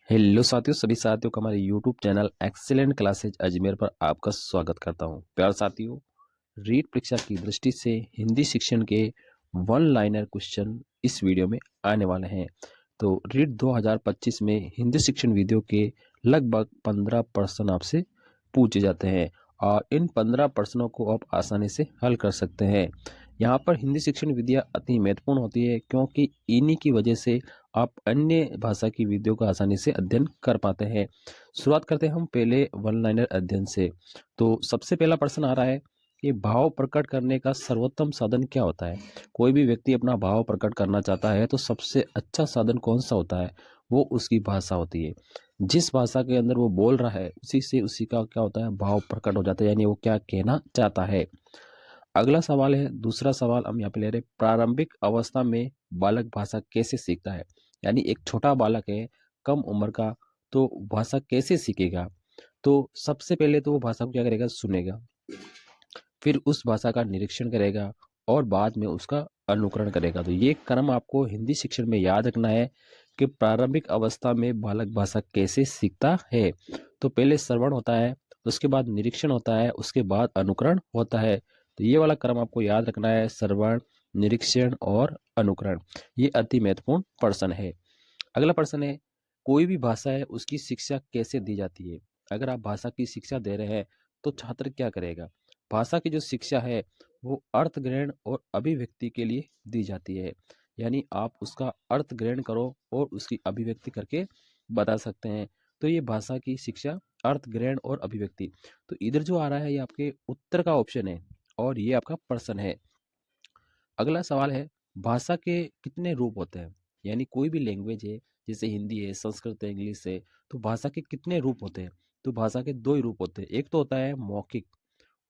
Hello साथियों, सभी साथियों का हमारे YouTube channel excellent classes Ajmer पर आपका स्वागत करता हूं। प्यार साथियों, रीट परीक्षा की दृष्टि से हिंदी शिक्षण के वन लाइनर क्वेश्चन इस वीडियो में आने वाले हैं। तो रीट 2025 में हिंदी शिक्षण वीडियो के लगभग 15 प्रश्न आपसे पूछे जाते हैं और इन 15 प्रश्नों को आप आसानी से हल कर सकते हैं। यहाँ पर हिंदी शिक्षण विधियाँ अति महत्वपूर्ण होती है क्योंकि इन्हीं की वजह से आप अन्य भाषा की विधियों का आसानी से अध्ययन कर पाते हैं। शुरुआत करते हैं हम पहले वन लाइनर अध्ययन से। तो सबसे पहला प्रश्न आ रहा है कि भाव प्रकट करने का सर्वोत्तम साधन क्या होता है। कोई भी व्यक्ति अपना भाव प्रकट करना चाहता है तो सबसे अच्छा साधन कौन सा होता है, वो उसकी भाषा होती है। जिस भाषा के अंदर वो बोल रहा है उसी से उसी का क्या होता है, भाव प्रकट हो जाता है, यानी वो क्या कहना चाहता है। अगला सवाल है, दूसरा सवाल हम यहाँ पे ले रहे हैं, प्रारंभिक अवस्था में बालक भाषा कैसे सीखता है। यानी एक छोटा बालक है, कम उम्र का, तो भाषा कैसे सीखेगा। तो सबसे पहले तो वो भाषा को क्या करेगा, सुनेगा, फिर उस भाषा का निरीक्षण करेगा और बाद में उसका अनुकरण करेगा। तो ये क्रम आपको हिंदी शिक्षण में याद रखना है कि प्रारंभिक अवस्था में बालक भाषा कैसे सीखता है। तो पहले श्रवण होता है, उसके बाद निरीक्षण होता है, उसके बाद अनुकरण होता है। तो ये वाला क्रम आपको याद रखना है, श्रवण, निरीक्षण और अनुकरण। ये अति महत्वपूर्ण प्रश्न है। अगला प्रश्न है, कोई भी भाषा है उसकी शिक्षा कैसे दी जाती है। अगर आप भाषा की शिक्षा दे रहे हैं तो छात्र क्या करेगा। भाषा की जो शिक्षा है वो अर्थ ग्रहण और अभिव्यक्ति के लिए दी जाती है। यानी आप उसका अर्थ ग्रहण करो और उसकी अभिव्यक्ति करके बता सकते हैं। तो ये भाषा की शिक्षा, अर्थ ग्रहण और अभिव्यक्ति। तो इधर जो आ रहा है ये आपके उत्तर का ऑप्शन है और ये आपका प्रश्न है। अगला सवाल है, भाषा के कितने रूप होते हैं। यानी कोई भी लैंग्वेज है, जैसे हिंदी है, संस्कृत है, इंग्लिश है, तो भाषा के कितने रूप होते हैं। तो भाषा के दो ही रूप होते हैं, एक तो होता है मौखिक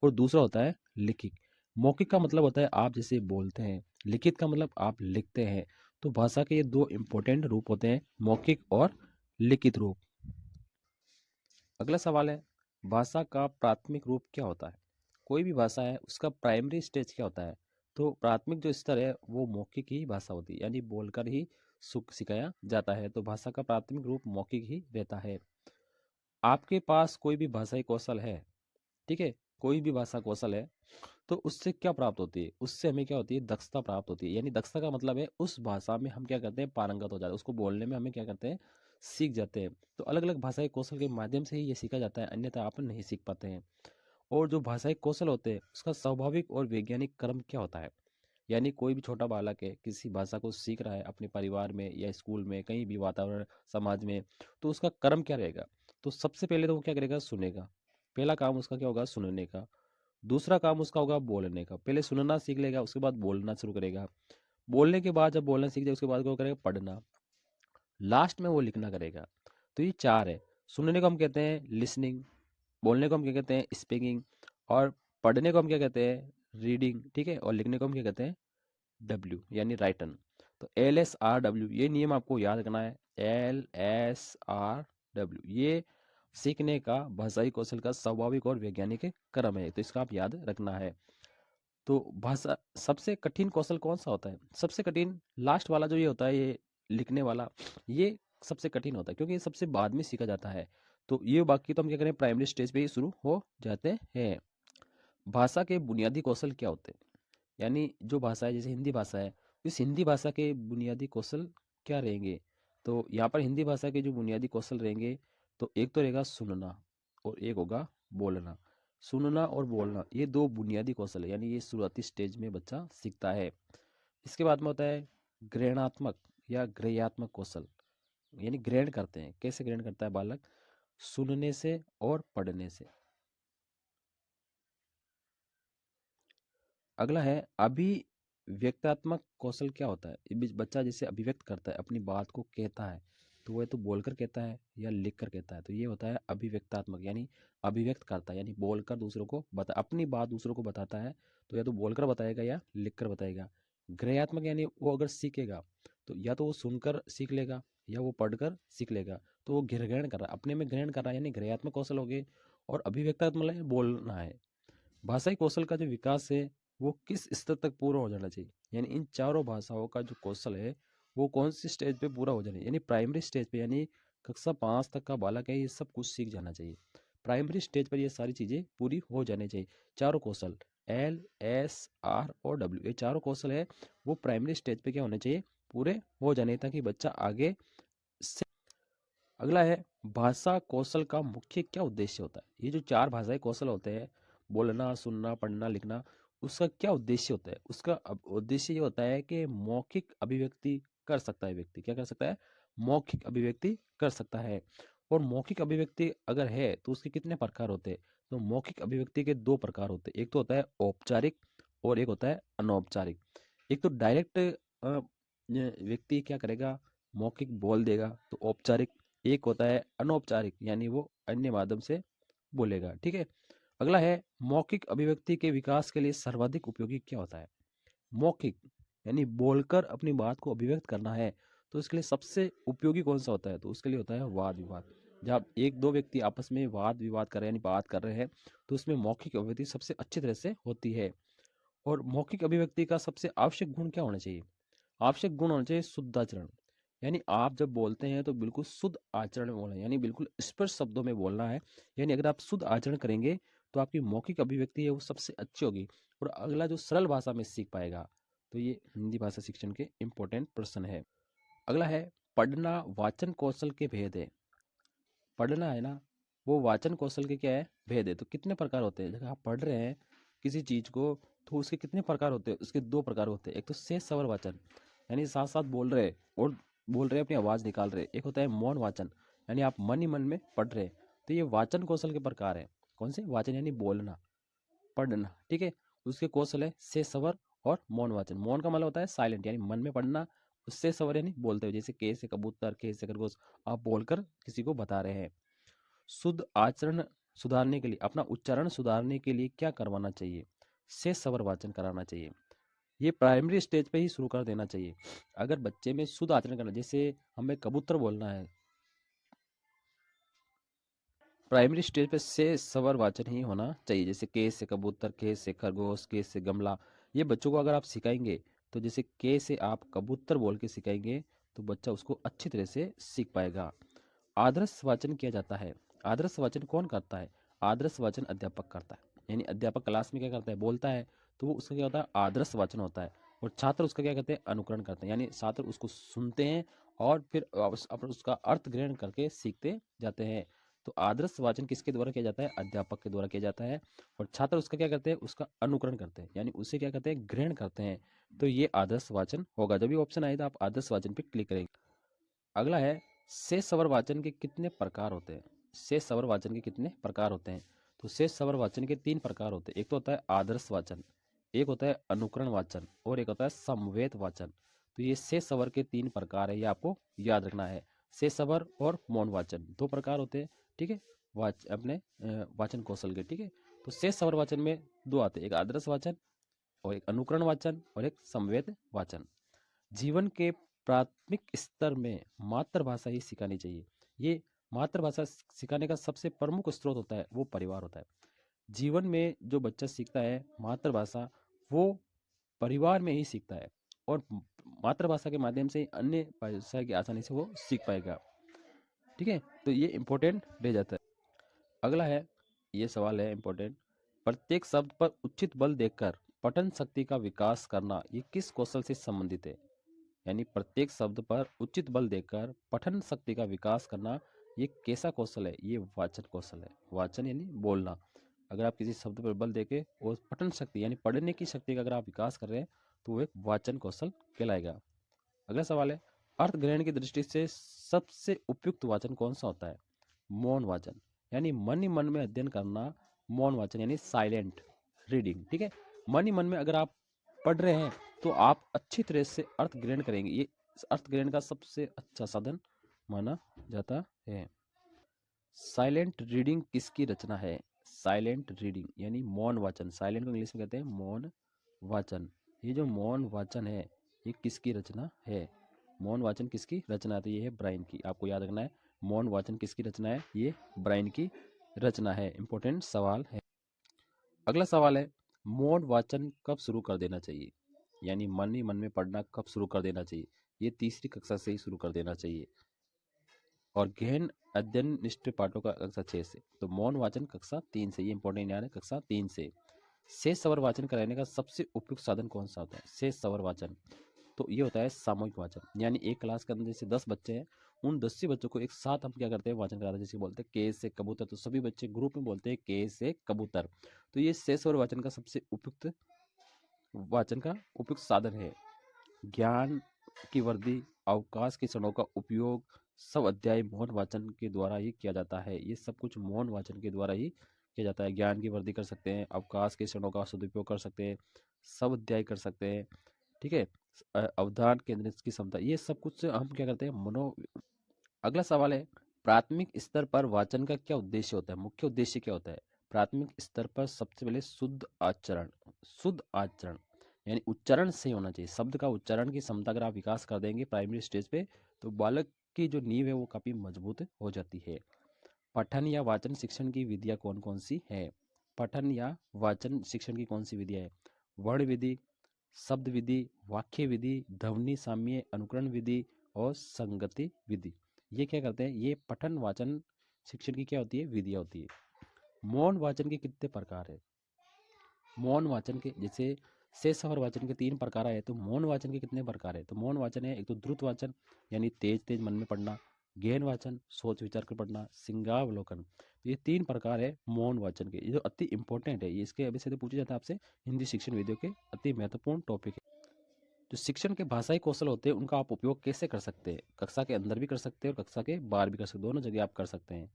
और दूसरा होता है लिखित। मौखिक का मतलब होता है आप जैसे बोलते हैं, लिखित का मतलब आप लिखते हैं। तो भाषा के ये दो इंपॉर्टेंट रूप होते हैं, मौखिक और लिखित रूप। अगला सवाल है, भाषा का प्राथमिक रूप क्या होता है। कोई भी भाषा है उसका प्राइमरी स्टेज क्या होता है। तो प्राथमिक जो स्तर है वो मौखिक ही भाषा होती है, यानी बोलकर ही सुख सिखाया जाता है। तो भाषा का प्राथमिक रूप मौखिक ही रहता है। आपके पास कोई भी भाषाई कौशल है, ठीक है, कोई भी भाषा कौशल है, तो उससे क्या प्राप्त होती है, उससे हमें क्या होती है, दक्षता प्राप्त होती है। यानी दक्षता का मतलब है उस भाषा में हम क्या करते हैं, पारंगत हो जाते हैं, उसको बोलने में हमें क्या करते हैं, सीख जाते हैं। तो अलग अलग भाषाई कौशल के माध्यम से ही ये सीखा जाता है, अन्यथा आप नहीं सीख पाते हैं। और जो भाषाई कौशल होते हैं उसका स्वाभाविक और वैज्ञानिक क्रम क्या होता है। यानी कोई भी छोटा बालक है, किसी भाषा को सीख रहा है अपने परिवार में या स्कूल में, कहीं भी वातावरण समाज में, तो उसका क्रम क्या रहेगा। तो सबसे पहले तो वो क्या करेगा, सुनेगा। पहला काम उसका क्या होगा, सुनने का। दूसरा काम उसका होगा बोलने का। पहले सुनना सीख लेगा, उसके बाद बोलना शुरू करेगा। बोलने के बाद जब बोलना सीख जाए उसके बाद वो करेगा पढ़ना। लास्ट में वो लिखना करेगा। तो ये चार है। सुनने को हम कहते हैं लिसनिंग, बोलने को हम क्या कहते हैं, स्पीकिंग, और पढ़ने को हम क्या कहते हैं, रीडिंग, ठीक है, और लिखने को हम क्या कहते हैं, डब्ल्यू, यानी राइटन। तो LSRW ये नियम आपको याद रखना है। LSRW ये सीखने का भाषाई कौशल का स्वाभाविक और वैज्ञानिक क्रम है, तो इसका आप याद रखना है। तो भाषा सबसे कठिन कौशल कौन सा होता है। सबसे कठिन लास्ट वाला जो ये होता है, ये लिखने वाला, ये सबसे कठिन होता है क्योंकि ये सबसे बाद में सीखा जाता है। तो ये बाकी तो हम क्या करें, प्राइमरी स्टेज पे ही शुरू हो जाते हैं। भाषा के बुनियादी कौशल क्या होते हैं। यानी जो भाषा है, जैसे हिंदी भाषा है, इस हिंदी भाषा के बुनियादी कौशल क्या रहेंगे। तो यहाँ पर हिंदी भाषा के जो बुनियादी कौशल रहेंगे, तो एक तो रहेगा सुनना और एक होगा बोलना। सुनना और बोलना ये दो बुनियादी कौशल है, यानी ये शुरुआती स्टेज में बच्चा सीखता है। इसके बाद में होता है ग्रहणात्मक या ग्रहयात्मक कौशल। यानी ग्रहण करते हैं, कैसे ग्रहण करता है बालक, सुनने से और पढ़ने से। अगला है अभिव्यक्तात्मक कौशल क्या होता है। ये बच्चा जैसे अभिव्यक्त करता है, अपनी बात को कहता है, तो वह तो बोलकर कहता है या लिख कर कहता है। तो ये होता है अभिव्यक्तात्मक, यानी अभिव्यक्त करता है, यानी बोलकर दूसरों को बता, अपनी बात दूसरों को बताता है। तो या तो बोलकर बताएगा या लिख कर बताएगा। ग्रहयात्मक यानी वो अगर सीखेगा तो या तो वो सुनकर सीख लेगा या वो पढ़कर सीख लेगा। तो वो ग्रहण कर रहा है, अपने में ग्रहण कर रहा है, यानी ग्रहयात्मक कौशल हो गए। और अभिव्यक्तात्मक मतलब बोलना है। भाषाई कौशल का जो विकास है वो किस स्तर तक पूरा हो जाना चाहिए। यानी इन चारों भाषाओं का जो कौशल है वो कौन सी स्टेज पे पूरा हो जाना है, यानी प्राइमरी स्टेज पे, यानी कक्षा 5 तक का बालक है ये सब कुछ सीख जाना चाहिए। प्राइमरी स्टेज पर ये सारी चीज़ें पूरी हो जानी चाहिए। चारों कौशल एल एस आर और डब्ल्यू, ये चारों कौशल है वो प्राइमरी स्टेज पे क्या होने चाहिए, पूरे हो जाने, ताकि बच्चा आगे से। अगला है भाषा कौशल का मुख्य क्या उद्देश्य होता है। ये जो 4 भाषाई कौशल होते हैं, बोलना, सुनना, पढ़ना, लिखना, उसका क्या उद्देश्य होता है। उसका उद्देश्य ये होता है कि मौखिक अभिव्यक्ति कर सकता है व्यक्ति। क्या कर सकता है, मौखिक अभिव्यक्ति कर सकता है। और मौखिक अभिव्यक्ति अगर है तो उसके कितने प्रकार होते हैं, तो मौखिक अभिव्यक्ति के 2 प्रकार होते हैं। एक तो होता है औपचारिक और एक होता है अनौपचारिक। एक तो डायरेक्ट व्यक्ति क्या करेगा, मौखिक बोल देगा, तो औपचारिक। एक होता है अनौपचारिक, यानी वो अन्य माध्यम से बोलेगा। ठीक है। अगला है मौखिक अभिव्यक्ति के विकास के लिए सर्वाधिक उपयोगी क्या होता है। मौखिक यानी बोलकर अपनी बात को अभिव्यक्त करना है, तो इसके लिए सबसे उपयोगी कौन सा होता है, तो उसके लिए होता है वाद विवाद। जब एक दो व्यक्ति आपस में वाद विवाद कर रहे हैं, यानी बात कर रहे हैं, तो उसमें मौखिक अभिव्यक्ति सबसे अच्छी तरह से होती है। और मौखिक अभिव्यक्ति का सबसे आवश्यक गुण क्या होना चाहिए, आवश्यक गुण होना चाहिए शुद्ध आचरण। यानी आप जब बोलते हैं तो बिल्कुल शुद्ध आचरण में बोलना है, यानी बिल्कुल स्पष्ट शब्दों में बोलना है। यानी अगर आप शुद्ध आचरण करेंगे तो आपकी मौखिक अभिव्यक्ति है वो सबसे अच्छी होगी। और अगला जो सरल भाषा में सीख पाएगा, तो ये हिंदी भाषा शिक्षण के इम्पोर्टेंट प्रश्न है। अगला है पढ़ना वाचन कौशल के भेद है। पढ़ना है ना, वो वाचन कौशल के क्या है, भेद है। तो कितने प्रकार होते हैं, जब आप पढ़ रहे हैं किसी चीज को, तो उसके कितने प्रकार होते हैं, उसके 2 प्रकार होते हैं। एक तो शेष सवर वाचन, यानी साथ साथ बोल रहे हैं और बोल रहे हैं, अपनी आवाज निकाल रहे हैं। एक होता है मौन वाचन, यानी आप मन ही मन में पढ़ रहे हैं। तो ये वाचन कौशल के प्रकार है। कौन से, वाचन यानी बोलना, पढ़ना। ठीक है। उसके कौशल है शेष सवर और मौन वाचन। मौन का मतलब होता है साइलेंट, यानी मन में पढ़ना। उससे सवर यानी बोलते हुए, जैसे के से कबूतर, के से खरगोश, आप बोलकर किसी को बता रहे हैं। शुद्ध आचरण सुधारने के लिए, अपना उच्चारण सुधारने के लिए क्या करवाना चाहिए, शेष सवर वाचन कराना चाहिए। ये प्राइमरी स्टेज पे ही शुरू कर देना चाहिए। अगर बच्चे में शुद्ध आचरण करना, जैसे हमें कबूतर बोलना है, प्राइमरी स्टेज पे शेष सवर वाचन ही होना चाहिए। जैसे के से कबूतर, के से खरगोश, के से गमला, ये बच्चों को अगर आप सिखाएंगे, तो जैसे के से आप कबूतर बोल के सिखाएंगे, तो बच्चा उसको अच्छी तरह से सीख पाएगा। आदर्श वाचन किया जाता है। आदर्श वाचन कौन करता है, आदर्श वाचन अध्यापक करता है। यानी अध्यापक क्लास में क्या करता है, बोलता है, तो वो उसका क्या होता है, आदर्श वाचन होता है। और छात्र उसका क्या करते हैं, अनुकरण करते हैं। यानी छात्र उसको सुनते हैं और फिर अपना उसका अर्थ ग्रहण करके सीखते जाते हैं। तो आदर्श वाचन किसके द्वारा किया जाता है, अध्यापक के द्वारा किया जाता है। और छात्र उसका क्या करते हैं, उसका अनुकरण करते हैं, यानी उसे क्या करते हैं, ग्रहण करते हैं। तो ये आदर्श वाचन होगा। जब भी ऑप्शन आए तो आप आदर्श वाचन पे क्लिक करेंगे। अगला है शेष सवर वाचन के कितने प्रकार होते हैं। शेष सवर वाचन के कितने प्रकार होते हैं, तो शेष सवर वाचन के 3 प्रकार होते हैं। एक तो होता है आदर्श वाचन, एक होता है अनुकरण वाचन और एक होता है समवेत वाचन। तो ये शेष सवर के 3 प्रकार है, ये आपको याद रखना है। शेष सवर और मौन वाचन 2 प्रकार होते हैं। ठीक है, अपने वाचन कौशल के। ठीक है। तो शेष सवर वाचन में 2 आते हैं, एक आदर्श वाचन और एक अनुकरण वाचन और एक समवेत वाचन। जीवन के प्राथमिक स्तर में मातृभाषा ही सिखानी चाहिए। ये मातृभाषा सिखाने का सबसे प्रमुख स्रोत होता है, वो परिवार होता है। जीवन में जो बच्चा सीखता है मातृभाषा, वो परिवार में ही सीखता है। और मातृभाषा के माध्यम से अन्य भाषा की आसानी से वो सीख पाएगा। ठीक है। तो ये इम्पोर्टेंट रह जाता है। अगला है, ये सवाल है इम्पोर्टेंट, प्रत्येक शब्द पर उचित बल देकर पठन शक्ति का विकास करना, ये किस कौशल से संबंधित है। यानी प्रत्येक शब्द पर उचित बल देकर पठन शक्ति का विकास करना, ये कैसा कौशल है, ये वाचन कौशल है। वाचन यानी बोलना। अगर आप किसी शब्द पर बल देके और पठन शक्ति यानी पढ़ने की शक्ति का अगर आप विकास कर रहे हैं, तो वो एक वाचन कौशल कहलाएगा। अगला सवाल है, अर्थ ग्रहण की दृष्टि से सबसे उपयुक्त वाचन कौन सा होता है। मौन वाचन, यानी मन ही मन में अध्ययन करना। मौन वाचन यानी साइलेंट रीडिंग। ठीक है। मन ही मन में अगर आप पढ़ रहे हैं, तो आप अच्छी तरह से अर्थ ग्रहण करेंगे। ये अर्थ ग्रहण का सबसे अच्छा साधन माना जाता है। साइलेंट रीडिंग किसकी रचना है। साइलेंट रीडिंग यानी मौन वाचन, साइलेंट को इंग्लिश में कहते हैं मौन वाचन। ये जो मौन वाचन है, ये किसकी रचना है। मौन वाचन किसकी रचना है, तो ये है ब्रायन की। आपको याद रखना है, मौन वाचन किसकी रचना है, ये ब्रायन की रचना है। इंपॉर्टेंट सवाल है। अगला सवाल है, मौन वाचन कब शुरू कर देना चाहिए। यानी मन ही मन में पढ़ना कब शुरू कर देना चाहिए। ये तीसरी कक्षा से ही शुरू कर देना चाहिए। और गहन अध्ययन निष्ठ पाठों का कक्षा 6 से। तो मौन वाचन कक्षा 3 से, ये इंपॉर्टेंट याद है, कक्षा 3 से। शेष सवर वाचन कराने का सबसे उपयुक्त साधन कौन सा होता है? शेष सवर वाचन, तो ये होता है सामूहिक वाचन। यानी एक क्लास के अंदर जैसे 10 बच्चे हैं, उन 10 ही बच्चों को एक साथ हम क्या करते हैं, वाचन कराते हैं। जैसे बोलते हैं के से कबूतर, तो सभी बच्चे ग्रुप में बोलते हैं के से कबूतर। तो ये शेष सवर वाचन का सबसे उपयुक्त वाचन का उपयुक्त साधन है। ज्ञान की वृद्धि, अवकाश के क्षणों का उपयोग, सब अध्याय मौन वाचन के द्वारा ही किया जाता है। ये सब कुछ मौन वाचन के द्वारा ही किया जाता है। ज्ञान की वृद्धि कर सकते हैं, अवकाश के क्षणों का सदुपयोग कर सकते हैं, सब अध्याय कर सकते हैं, ठीक है, अवधान केंद्रित की क्षमता, ये सब कुछ हम क्या करते हैं, मनो। अगला सवाल है, प्राथमिक स्तर पर वाचन का क्या उद्देश्य होता है? मुख्य उद्देश्य क्या होता है? प्राथमिक स्तर पर सबसे पहले शुद्ध आचरण यानी उच्चारण सही होना चाहिए। शब्द का उच्चारण की क्षमता अगर आप विकास कर देंगे प्राइमरी स्टेज पे, तो बालक की जो नींव है वो काफी मजबूत हो जाती है। पठन या वाचन शिक्षण की विधियां कौन कौन सी है? पठन या वाचन शिक्षण की कौन सी विधियां है? वर्ण विधि, शब्द विधि, वाक्य विधि, ध्वनि साम्य अनुकरण विधि और संगति विधि। ये क्या करते हैं, ये पठन वाचन शिक्षण की क्या होती है, विधियां होती है। मौन वाचन के कितने प्रकार है? मौन वाचन के जैसे शेष सवर वाचन के 3 प्रकार है, तो मौन वाचन के कितने प्रकार है? तो मौन वाचन है, एक तो द्रुत वाचन यानी तेज तेज मन में पढ़ना, गहन वाचन सोच विचार कर पढ़ना, सिंगावलोकन। तो ये 3 प्रकार है मौन वाचन के, ये जो अति इंपॉर्टेंट है, ये इसके अभी से पूछे जाता है आपसे, हिंदी शिक्षण वीडियो के अति महत्वपूर्ण टॉपिक है। जो शिक्षण के भाषाई कौशल होते हैं उनका आप उपयोग कैसे कर सकते हैं? कक्षा के अंदर भी कर सकते हैं और कक्षा के बाहर भी कर सकते हैं, दोनों जगह आप कर सकते हैं।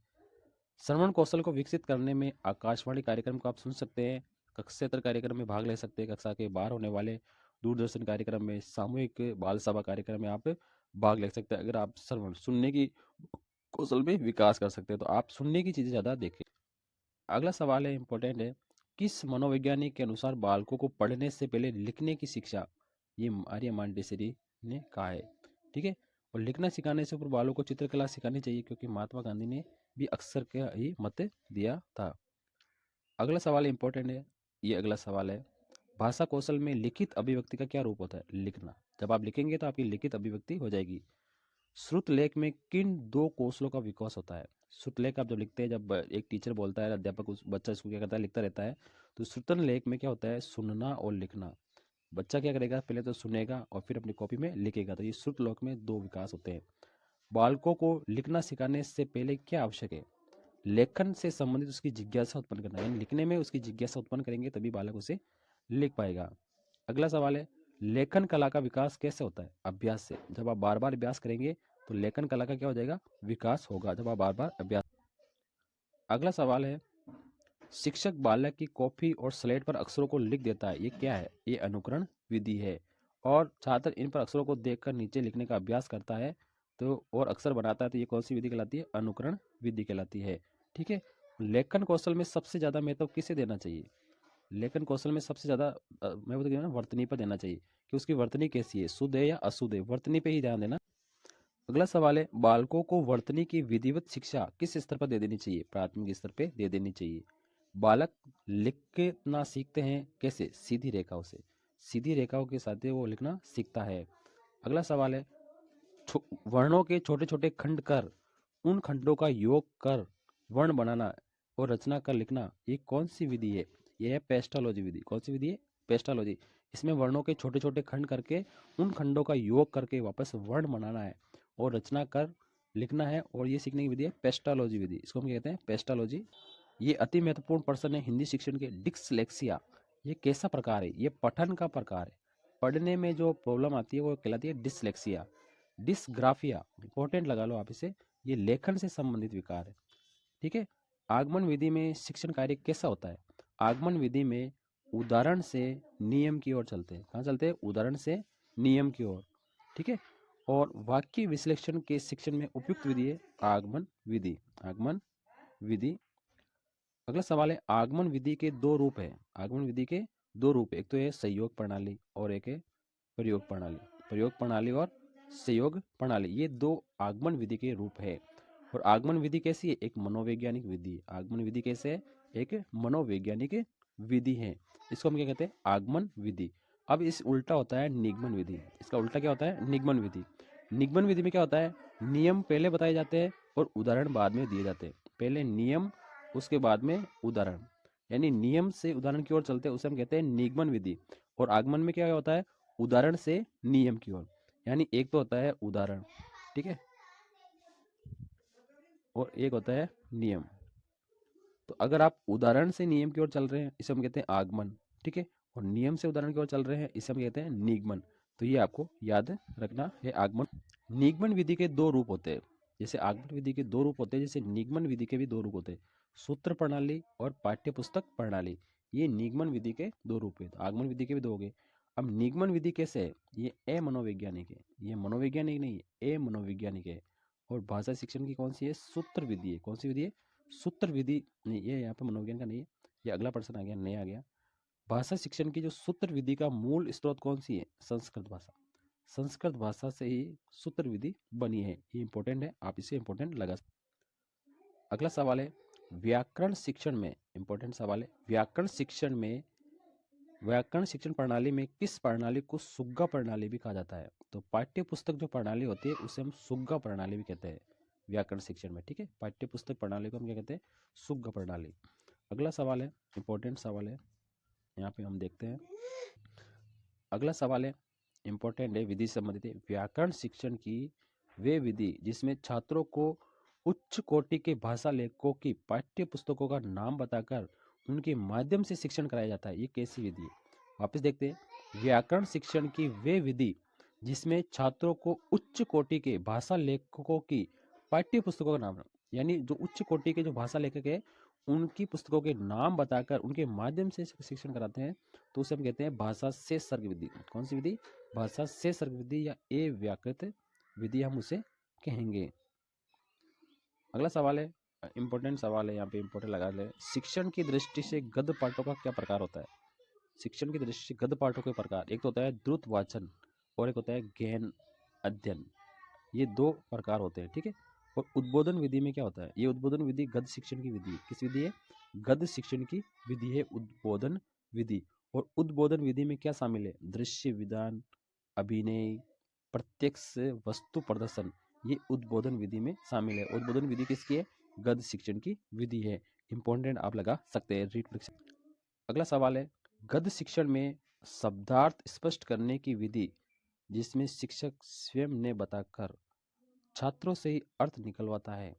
श्रवण कौशल को विकसित करने में आकाशवाणी कार्यक्रम को आप सुन सकते हैं, कक्षेत्र कार्यक्रम में भाग ले सकते हैं, कक्षा के बाहर होने वाले दूरदर्शन कार्यक्रम में, सामूहिक बाल सभा कार्यक्रम में आप भाग ले सकते हैं। अगर आप श्रवण सुनने की कौशल में विकास कर सकते हैं, तो आप सुनने की चीजें ज्यादा देखें। अगला सवाल है, इंपॉर्टेंट है, किस मनोवैज्ञानिक के अनुसार बालकों को पढ़ने से पहले लिखने की शिक्षा, ये आर्य मांडेसरी ने कहा है, ठीक है। और लिखना सिखाने से ऊपर बालों को चित्रकला सिखानी चाहिए, क्योंकि महात्मा गांधी ने भी अक्सर का ही मत दिया था। अगला सवाल इंपॉर्टेंट है, ये अगला सवाल है, भाषा कौशल में लिखित अभिव्यक्ति का क्या रूप होता है? लिखना। जब आप लिखेंगे तो आपकी लिखित अभिव्यक्ति हो जाएगी। श्रुत लेख में किन 2 कौशलों का विकास होता है? श्रुत लेख आप जब लिखते हैं, जब एक टीचर बोलता है, अध्यापक उस बच्चा इसको क्या करता है, लिखता रहता है, तो श्रुतन लेख में क्या होता है, सुनना और लिखना। बच्चा क्या करेगा, पहले तो सुनेगा और फिर अपनी कॉपी में लिखेगा। तो ये श्रुत लेख में 2 विकास होते हैं। बालकों को लिखना सिखाने से पहले क्या आवश्यक है? लेखन से संबंधित उसकी जिज्ञासा उत्पन्न करना, यानी लिखने में उसकी जिज्ञासा उत्पन्न करेंगे तभी बालक उसे लिख पाएगा। अगला सवाल है, लेखन कला का विकास कैसे होता है? अभ्यास से। जब आप बार बार अभ्यास करेंगे तो लेखन कला का क्या हो जाएगा, विकास होगा, जब आप बार बार अभ्यास। अगला सवाल है, शिक्षक बालक की कॉपी और स्लेट पर अक्षरों को लिख देता है, ये क्या है? ये अनुकरण विधि है। और छात्र इन पर अक्षरों को देखकर नीचे लिखने का अभ्यास करता है तो और अक्षर बनाता है, तो ये कौन सी विधि कहलाती है? अनुकरण विधि कहलाती है, ठीक है। लेखन कौशल में सबसे ज्यादा महत्व किसे देना चाहिए? लेखन कौशल में सबसे ज्यादा मैं बोलता हूँ वर्तनी पर देना चाहिए, कि उसकी वर्तनी कैसी है, शुद्ध है या अशुद्ध है, वर्तनी पे ही ध्यान देना। अगला सवाल है, बालकों को वर्तनी की विधिवत शिक्षा किस स्तर पर दे देनी चाहिए? प्राथमिक स्तर पे दे देनी चाहिए। बालक लिखना सीखते हैं कैसे? सीधी रेखाओं से, सीधी रेखाओं के साथ वो लिखना सीखता है। अगला सवाल है, वर्णों के छोटे छोटे खंड कर उन खंडों का योग कर वर्ण बनाना और रचना कर लिखना, ये कौन सी विधि है? ये है पेस्टालॉजी विधि। कौन सी विधि है? पेस्टालॉजी। इसमें वर्णों के छोटे छोटे खंड करके उन खंडों का योग करके वापस वर्ण बनाना है और रचना कर लिखना है, और ये सीखने की विधि है पेस्टालॉजी विधि। इसको हम कहते हैं पेस्टालॉजी। ये अति महत्वपूर्ण प्रश्न है हिंदी शिक्षण के, डिस्लेक्सिया ये कैसा प्रकार है? ये पठन का प्रकार है। पढ़ने में जो प्रॉब्लम आती है वो कहलाती है डिसलेक्सिया। डिस्ग्राफिया इंपॉर्टेंट लगा लो आप इसे, ये लेखन से संबंधित विकार है, ठीक है। आगमन विधि में शिक्षण कार्य कैसा होता है? आगमन विधि में उदाहरण से नियम की ओर चलते हैं। कहाँ चलते हैं? उदाहरण से नियम की ओर, ठीक है। और वाक्य विश्लेषण के शिक्षण में उपयुक्त विधि है आगमन विधि। आगमन विधि। अगला सवाल है, आगमन विधि के 2 रूप है। आगमन विधि के 2 रूप है, एक तो है सहयोग प्रणाली और एक है प्रयोग प्रणाली। प्रयोग प्रणाली और सहयोग प्रणाली, ये 2 आगमन विधि के रूप है। और आगमन विधि कैसी है? एक मनोवैज्ञानिक विधि है। आगमन विधि कैसे है? एक मनोवैज्ञानिक विधि है। इसको हम क्या कहते हैं? आगमन विधि। अब इस उल्टा होता है निगमन विधि। इसका उल्टा क्या होता है? निगमन विधि। निगमन विधि में क्या होता है? नियम पहले बताए जाते हैं और उदाहरण बाद में दिए जाते हैं। पहले नियम, उसके बाद में उदाहरण। यानी नियम से उदाहरण की ओर चलते हैं उसे हम कहते हैं निगमन विधि। और आगमन में क्या होता है? उदाहरण से नियम की ओर। यानी एक तो होता है उदाहरण, ठीक है, और एक होता है नियम। तो अगर आप उदाहरण से नियम की ओर चल रहे हैं इसे हम कहते हैं आगमन, ठीक है, और नियम से उदाहरण की ओर चल रहे हैं इसे हम कहते हैं निगमन। तो ये आपको याद रखना है, आगमन। निगमन विधि के दो रूप होते हैं। जैसे आगमन विधि के दो रूप होते हैं, जैसे निगमन विधि के भी दो रूप होते हैं, सूत्र प्रणाली और पाठ्यपुस्तक प्रणाली। ये निगमन विधि के दो रूप है। आगमन विधि के भी दो हो गए। अब निगमन विधि कैसे है? ये अमनोवैज्ञानिक है, ये मनोवैज्ञानिक नहीं है, अमनोवैज्ञानिक है। और भाषा शिक्षण की कौन सी है? सूत्र विधि है। कौन सी विधि है? सूत्र विधि नहीं, ये यहाँ पे मनोविज्ञान का नहीं है। ये अगला प्रश्न आ गया, नया आ गया। भाषा शिक्षण की जो सूत्र विधि का मूल स्रोत कौन सी है? संस्कृत भाषा। संस्कृत भाषा से ही सूत्र विधि बनी है। ये इंपॉर्टेंट है, आप इसे इंपॉर्टेंट लगा सकते। अगला सवाल है व्याकरण शिक्षण में, इंपॉर्टेंट सवाल है, व्याकरण शिक्षण प्रणाली में किस प्रणाली को सुग्गा प्रणाली भी कहा जाता है? तो पाठ्य पुस्तक जो प्रणाली होती है उसे हम सुग्गा प्रणाली भी कहते हैं व्याकरण शिक्षण में, ठीक है। पाठ्य पुस्तक प्रणाली को हम क्या कहते हैं? सुग्गा प्रणाली। अगला सवाल है, इंपॉर्टेंट सवाल है, यहाँ पे हम देखते हैं। अगला सवाल है, इंपॉर्टेंट है, विधि से संबंधित है। व्याकरण शिक्षण की वे विधि जिसमें छात्रों को उच्च कोटि के भाषा लेखकों की पाठ्य पुस्तकों का नाम बताकर उनके माध्यम से शिक्षण कराया जाता है, ये कैसी विधि है? वापस देखते हैं। व्याकरण शिक्षण की वे विधि जिसमें छात्रों को उच्च कोटि के भाषा लेखकों की पाठ्य पुस्तकों का नाम, यानी जो उच्च कोटि के जो भाषा लेखक है उनकी पुस्तकों के नाम बताकर उनके माध्यम से शिक्षण कराते हैं, तो उसे हम कहते हैं भाषा से सर्ग विधि। कौन सी विधि? भाषा से सर्ग विधि या ए व्याकृत विधि हम उसे कहेंगे। अगला सवाल है, इंपॉर्टेंट सवाल है, यहाँ पे इंपॉर्टेंट लगा ले। शिक्षण की दृष्टि से गद्य पाठों का क्या प्रकार होता है? शिक्षण की दृष्टि से गद्य पाठों के प्रकार, एक तो होता है द्रुत वाचन और एक होता है गहन अध्ययन। ये दो प्रकार होते हैं, ठीक है। और उद्बोधन विधि में क्या होता है? ये उद्बोधन विधि गद्य शिक्षण की विधि है। किस विधि है? गद्य शिक्षण की विधि है उद्बोधन विधि। और उद्बोधन विधि में क्या शामिल है? दृश्य विधान, अभिनय, प्रत्यक्ष वस्तु प्रदर्शन, ये उद्बोधन विधि में शामिल है। उद्बोधन विधि किसकी है? गद्य शिक्षण की विधि है। इंपॉर्टेंट आप लगा सकते हैं, रीड परीक्षा। अगला सवाल है, गद्य शिक्षण में शब्दार्थ स्पष्ट करने की विधि जिसमें शिक्षक स्वयं ने बताकर छात्रों से ही अर्थ निकलवाता है,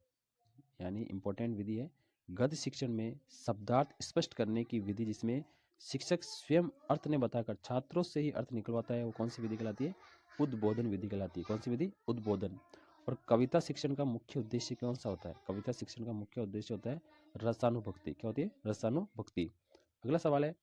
यानी इंपॉर्टेंट विधि है। गद्य शिक्षण में शब्दार्थ स्पष्ट करने की विधि जिसमें शिक्षक स्वयं अर्थ ने बताकर छात्रों से ही अर्थ निकलवाता है, वो कौन सी विधि कहलाती है? उद्बोधन विधि कहलाती है। कौन सी विधि? उद्बोधन। और कविता शिक्षण का मुख्य उद्देश्य कौन सा होता है? कविता शिक्षण का मुख्य उद्देश्य होता है रसानुभक्ति। क्या होती है? रसानुभक्ति। अगला सवाल है,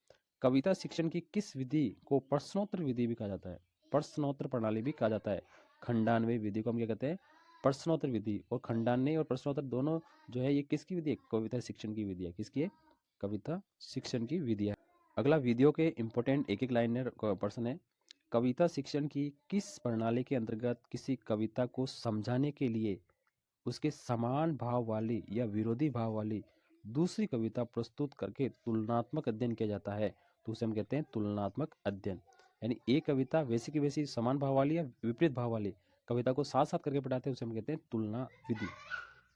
कविता शिक्षण की किस विधि को प्रश्नोत्तर विधि भी कहा जाता है? प्रश्नोत्तर प्रणाली भी कहा जाता है। खंडान्वय विधि को हम क्या कहते हैं? प्रश्नोत्तर विधि। और खंडान्वय और प्रश्नोत्तर दोनों जो है ये किसकी विधि है? कविता शिक्षण की विधि है। किसकी है? कविता शिक्षण की विधि है। अगला वीडियो के इंपॉर्टेंट एक एक लाइनर प्रश्न है, कविता शिक्षण की किस प्रणाली के अंतर्गत किसी कविता को समझाने के लिए उसके समान भाव वाली या विरोधी भाव वाली दूसरी कविता प्रस्तुत करके तुलनात्मक अध्ययन किया जाता है, तो उसे हम कहते हैं तुलनात्मक अध्ययन। यानी एक कविता वैसी की वैसी समान भाव वाली या विपरीत भाव वाली कविता को साथ साथ करके पढ़ाते हैं, उसे हम कहते हैं तुलना विधि।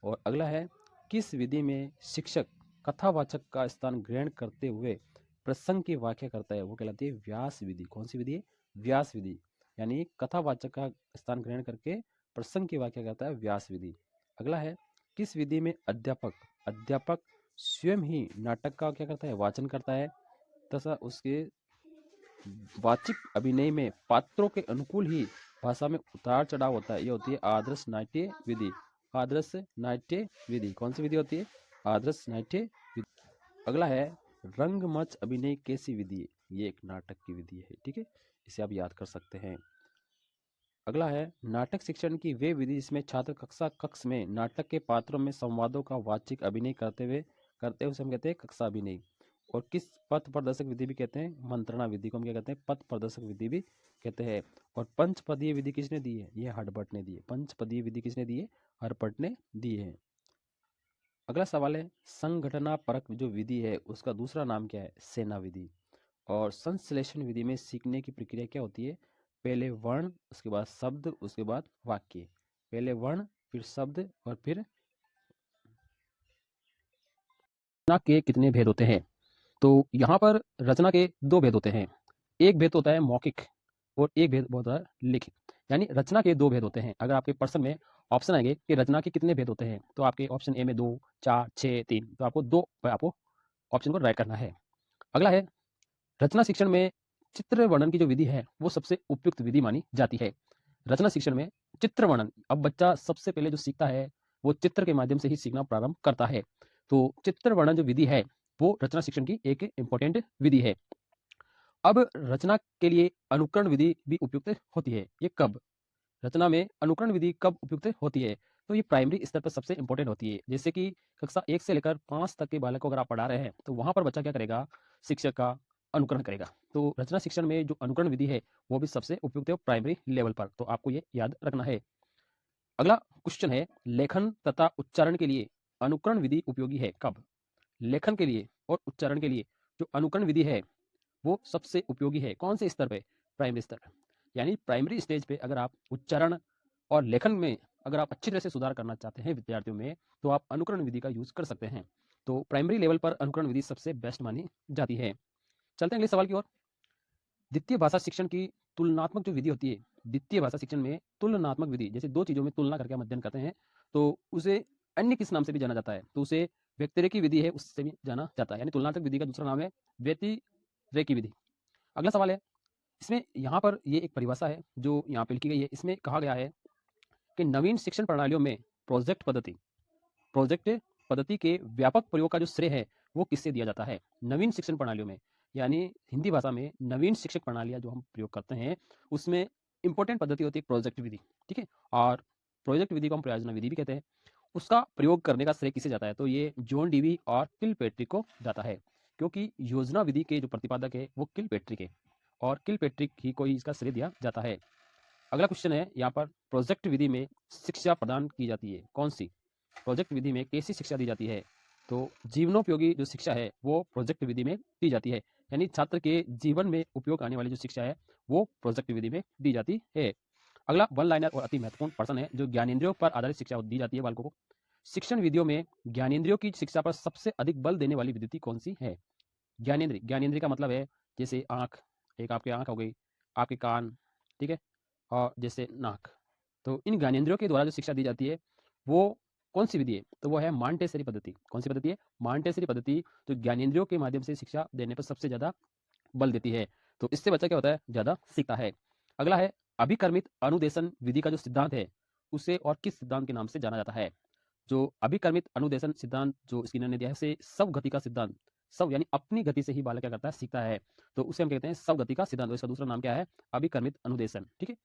और अगला है, किस विधि में शिक्षक कथावाचक का स्थान ग्रहण करते हुए प्रसंग की व्याख्या करता है, वो कहलाती है व्यास विधि। कौन सी विधि है? व्यास विधि। यानी कथावाचक का स्थान ग्रहण करके प्रसंग की व्याख्या करता है व्यास विधि। अगला है, किस विधि में अध्यापक स्वयं ही नाटक का क्या करता है? वाचन करता है, तथा उसके वाचिक अभिनय में पात्रों के अनुकूल ही भाषा में उतार चढ़ाव होता है, ये होती है आदर्श नाट्य विधि। आदर्श नाट्य विधि। कौन सी विधि होती है? आदर्श नाट्य विधि। अगला है, रंगमंच अभिनय कैसी विधि है? ये एक नाटक की विधि है, ठीक है, इसे आप याद कर सकते हैं। अगला है, नाटक शिक्षण की वे विधि जिसमें छात्र कक्ष में नाटक के पात्रों में संवादों का वाचिक अभिनय करते हुए उसे हम कहते हैं कक्षा अभिनय। और किस पथ प्रदर्शक विधि भी कहते हैं? मंत्रणा विधि को हम क्या कहते हैं? पथ प्रदर्शक विधि भी कहते हैं। और पंचपदीय विधि किसने दी है? ये हडभट्ट ने दी है। पंचपदीय विधि किसने दी है? हडभट्ट ने दी है। अगला सवाल है, संघटना परक जो विधि है उसका दूसरा नाम क्या है? सेना विधि। और संश्लेषण विधि में सीखने की प्रक्रिया क्या होती है? पहले वर्ण, उसके बाद शब्द, उसके बाद वाक्य। पहले वर्ण, फिर शब्द और फिर रचना के कितने भेद होते हैं? तो यहाँ पर रचना के दो भेद होते हैं। एक भेद होता है मौखिक और एक भेद होता है लिखित। यानी रचना के दो भेद होते हैं। अगर आपके प्रश्न में ऑप्शन आएंगे कि रचना के कितने भेद होते हैं, तो आपके ऑप्शन ए में 2, 4, 6, 3, तो आपको दो पर आपको ऑप्शन को राइट करना है। अगला है रचना शिक्षण में चित्र वर्णन की जो विधि है वो सबसे उपयुक्त विधि मानी जाती है। रचना शिक्षण में चित्र वर्णन, अब बच्चा सबसे पहले जो सीखता है वो चित्र के माध्यम से ही सीखना प्रारंभ करता है। तो चित्र वर्णन जो विधि है वो रचना शिक्षण की एक इंपॉर्टेंट विधि है। अब रचना के लिए अनुकरण विधि भी उपयुक्त होती है। ये कब? रचना में अनुकरण विधि कब उपयुक्त होती है? तो ये प्राइमरी स्तर पर सबसे इंपॉर्टेंट होती है। जैसे कि कक्षा 1 से लेकर 5 तक के बालक को अगर आप पढ़ा रहे हैं तो वहां पर बच्चा क्या करेगा? शिक्षक का अनुकरण करेगा। तो रचना शिक्षण में जो अनुकरण विधि है वो भी सबसे उपयुक्त है प्राइमरी लेवल पर, तो आपको ये याद रखना है। अगला क्वेश्चन है, लेखन तथा उच्चारण के लिए अनुकरण विधि उपयोगी है कब? लेखन के लिए और उच्चारण के लिए जो अनुकरण विधि है वो सबसे उपयोगी है कौन से स्तर पे? प्राइमरी स्तर पे। यानी प्राइमरी स्टेज पे अगर आप उच्चारण और लेखन में अगर आप अच्छी तरह से सुधार करना चाहते हैं विद्यार्थियों में, तो आप अनुकरण विधि का यूज कर सकते हैं। तो प्राइमरी लेवल पर अनुकरण विधि सबसे बेस्ट मानी जाती है। चलते हैं अगले सवाल की ओर। द्वितीय भाषा शिक्षण की तुलनात्मक जो विधि होती है, द्वितीय भाषा शिक्षण में तुलनात्मक विधि, जैसे दो चीजों में तुलना करके हम अध्ययन करते हैं, तो उसे अन्य किस नाम से भी जाना जाता है? तो उसे व्यतिरेकी विधि है, उससे भी जाना जाता है। यानी तुलनात्मक विधि का दूसरा नाम है व्यतिरेकी विधि। अगला सवाल है, इसमें यहाँ पर ये एक परिभाषा है जो यहाँ पे लिखी गई है। इसमें कहा गया है कि नवीन शिक्षण प्रणालियों में प्रोजेक्ट पद्धति के व्यापक प्रयोग का जो श्रेय है वो किससे दिया जाता है? नवीन शिक्षण प्रणालियों में, यानी हिंदी भाषा में नवीन शिक्षक प्रणालियाँ जो हम प्रयोग करते हैं उसमें इंपॉर्टेंट पद्धति होती है प्रोजेक्ट विधि, ठीक है। और प्रोजेक्ट विधि को हम प्रयोजना विधि भी कहते हैं। उसका प्रयोग करने का श्रेय किसे जाता है? तो ये जॉन डीवी और किलपेट्रिक को जाता है, क्योंकि योजना विधि के जो प्रतिपादक है वो किलपेट्रिक है और किलपेट्रिक ही को ही इसका श्रेय दिया जाता है। अगला क्वेश्चन है यहाँ पर, प्रोजेक्ट विधि में शिक्षा प्रदान की जाती है कौन सी? प्रोजेक्ट विधि में कैसी शिक्षा दी जाती है? तो जीवनोपयोगी जो शिक्षा है वो प्रोजेक्ट विधि में दी जाती है। यानी छात्र के जीवन में उपयोग आने वाली जो शिक्षा है वो प्रोजेक्ट विधि में दी जाती है। अगला वन लाइनर और अति महत्वपूर्ण प्रश्न है, जो ज्ञानेंद्रियों पर आधारित शिक्षा दी जाती है बालकों को। शिक्षण विधियों में ज्ञानेंद्रियों की शिक्षा पर सबसे अधिक बल देने वाली विधि कौन सी है? ज्ञानेंद्रिय, ज्ञानेंद्रिय का मतलब है जैसे आंख, एक आपकी आंख हो गई, आपके कान, ठीक है, और जैसे नाक। तो इन ज्ञानेंद्रियों के द्वारा जो शिक्षा दी जाती है वो कौन सी विधि है? तो वो है मॉन्टेसरी पद्धति। कौन सी पद्धति है? मॉन्टेसरी पद्धति, जो ज्ञानेंद्रियों के माध्यम से शिक्षा देने पर सबसे ज्यादा बल देती है। तो इससे बच्चा क्या होता है? ज्यादा सीखता है। अगला है, अभिकर्मित अनुदेशन विधि का जो सिद्धांत है उसे और किस सिद्धांत के नाम से जाना जाता है? जो अभिकर्मित अनुदेशन सिद्धांत जो स्किनर ने दिया है उसे सब गति का सिद्धांत, सब यानी अपनी गति से ही बालक क्या करता है? सीखता है। तो उसे हम कहते हैं सब गति का सिद्धांत। तो इसका दूसरा नाम क्या है? अभिकर्मित अनुदेशन, ठीक है।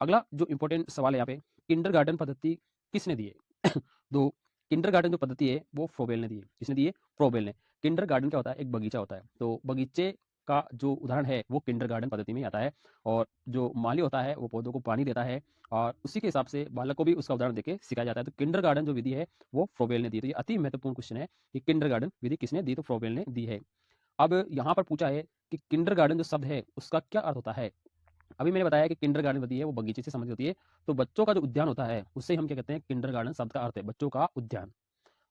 अगला जो इंपॉर्टेंट सवाल है यहाँ पे, किंडरगार्टन पद्धति किसने दी है? तो किंडरगार्टन जो पद्धति है वो फ्रोबेल ने दी है। किसने दी है? फ्रोबेल ने। किंडरगार्टन क्या होता है? एक बगीचा होता है। तो बगीचे का जो उदाहरण है वो किंडरगार्टन पद्धति में आता है, और जो माली होता है वो पौधों को पानी देता है और उसी के हिसाब से बालक को भी उसका उदाहरण देके सिखाया जाता है। तो किंडरगार्टन जो विधि है वो फ्रोबेल ने दी। तो ये अति महत्वपूर्ण क्वेश्चन है कि किंडरगार्टन विधि किसने दी? तो फ्रोबेल ने दी है। अब यहाँ पर पूछा है कि किंडरगार्टन जो शब्द है उसका क्या अर्थ होता है? अभी मैंने बताया कि किंडरगार्टन होती है वो बगीचे से संबंधित होती है। तो बच्चों का जो उद्यान होता है उससे हम क्या कहते हैं? किंडरगार्टन शब्द का अर्थ है बच्चों का उद्यान।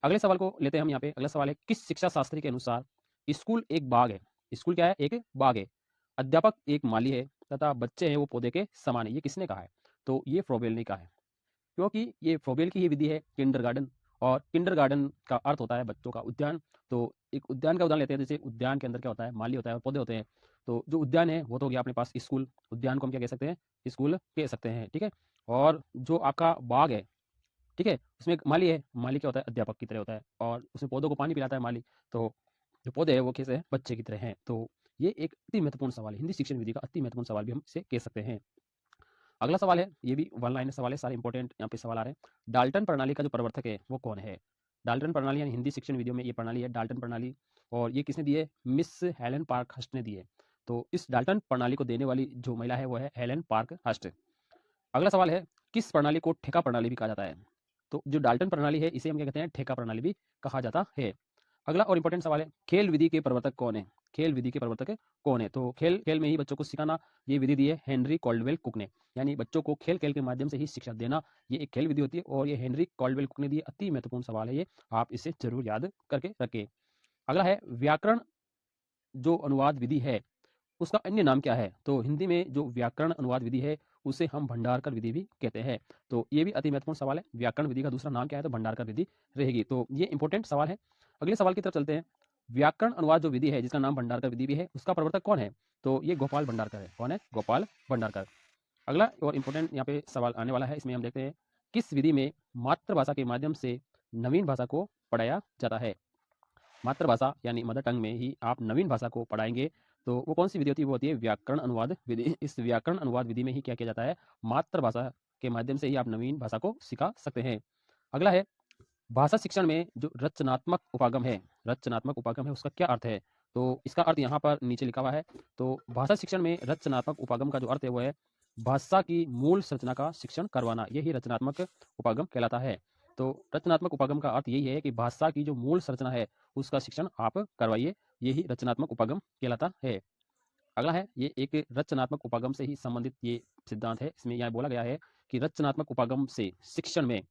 अगले सवाल को लेते हैं हम यहाँ पे। अगला सवाल है, किस शिक्षा शास्त्री के अनुसार स्कूल एक बाग है? स्कूल क्या है? एक बाग है। अध्यापक एक माली है तथा बच्चे हैं वो पौधे के समान है। ये किसने कहा है? तो ये फ्रोबेल ने कहा है, क्योंकि ये फ्रोबेल की ही विधि है किंडरगार्टन, और किंडरगार्टन का अर्थ होता है बच्चों का उद्यान। तो एक उद्यान का उदाहरण लेते हैं, जैसे उद्यान के अंदर क्या होता है? माली होता है और पौधे होते हैं। तो जो उद्यान है वो तो हो गया अपने पास स्कूल, उद्यान को हम क्या कह सकते हैं? स्कूल कह सकते हैं, ठीक है। और जो आपका बाग है, ठीक है, उसमें एक माली है, माली क्या होता है? अध्यापक की तरह होता है, और उसमें पौधों को पानी पिलाता है माली। तो जो पौधे हैं वो कैसे हैं? बच्चे की तरह हैं। तो ये एक अति महत्वपूर्ण सवाल है, हिंदी शिक्षण विधि का अति महत्वपूर्ण सवाल भी हम इसे कह सकते हैं। अगला सवाल है, ये भी वन लाइन सवाल है, सारे इंपॉर्टेंट यहाँ पे सवाल आ रहे हैं। डाल्टन प्रणाली का जो प्रवर्तक है वो कौन है? डाल्टन प्रणाली यानी हिंदी शिक्षण विधियों में ये प्रणाली है डाल्टन प्रणाली, और ये किसने दी है? मिस हेलन पार्क हस्ट ने दी है। तो इस डाल्टन प्रणाली को देने वाली जो महिला है वो है हेलन पार्क हस्ट। अगला सवाल है, किस प्रणाली को ठेका प्रणाली भी कहा जाता है? तो जो डाल्टन प्रणाली है इसे हम क्या कहते हैं? ठेका प्रणाली भी कहा जाता है। अगला और इंपॉर्टेंट सवाल है, खेल विधि के प्रवर्तक कौन है? खेल विधि के प्रवर्तक कौन है? तो खेल खेल में ही बच्चों को सिखाना, ये विधि दी है हेनरी कॉल्डवेल कुक ने। यानी बच्चों को खेल खेल के माध्यम से ही शिक्षा देना, ये एक खेल विधि होती है और ये हेनरी कॉल्डवेल कुक ने दी। अति महत्वपूर्ण सवाल है ये, आप इसे जरूर याद करके रखें। अगला है, व्याकरण जो अनुवाद विधि है उसका अन्य नाम क्या है? तो हिंदी में जो व्याकरण अनुवाद विधि है उसे हम भंडारकर विधि भी कहते हैं। तो ये भी अति महत्वपूर्ण सवाल है, व्याकरण विधि का दूसरा नाम क्या है? तो भंडारकर विधि रहेगी। तो ये इंपॉर्टेंट सवाल है। अगले सवाल की तरफ चलते हैं। व्याकरण अनुवाद जो विधि है जिसका नाम भंडारकर विधि भी है, उसका प्रवर्तक कौन है? तो ये गोपाल भंडारकर है। कौन है? गोपाल भंडारकर। अगला और इंपॉर्टेंट यहाँ पे सवाल आने वाला है, इसमें हम देखते हैं, किस विधि में मातृभाषा के माध्यम से नवीन भाषा को पढ़ाया जाता है? मातृभाषा यानी मदर टंग में ही आप नवीन भाषा को पढ़ाएंगे, तो वो कौन सी विधि होती है? वो होती है व्याकरण अनुवाद विधि। इस व्याकरण अनुवाद विधि में ही क्या किया जाता है? मातृभाषा के माध्यम से ही आप नवीन भाषा को सिखा सकते हैं। अगला है, भाषा शिक्षण में जो रचनात्मक उपागम है, रचनात्मक उपागम है उसका क्या अर्थ है? तो इसका अर्थ यहाँ पर नीचे लिखा हुआ है। तो भाषा शिक्षण में रचनात्मक उपागम का जो अर्थ है वो है भाषा की मूल संरचना का शिक्षण करवाना, यही रचनात्मक उपागम कहलाता है। तो रचनात्मक उपागम का अर्थ यही है कि भाषा की जो मूल संरचना है उसका शिक्षण आप करवाइए, यही रचनात्मक उपागम कहलाता है। अगला है, ये एक रचनात्मक उपागम से ही संबंधित ये सिद्धांत है। इसमें यह बोला गया है कि रचनात्मक उपागम से शिक्षण में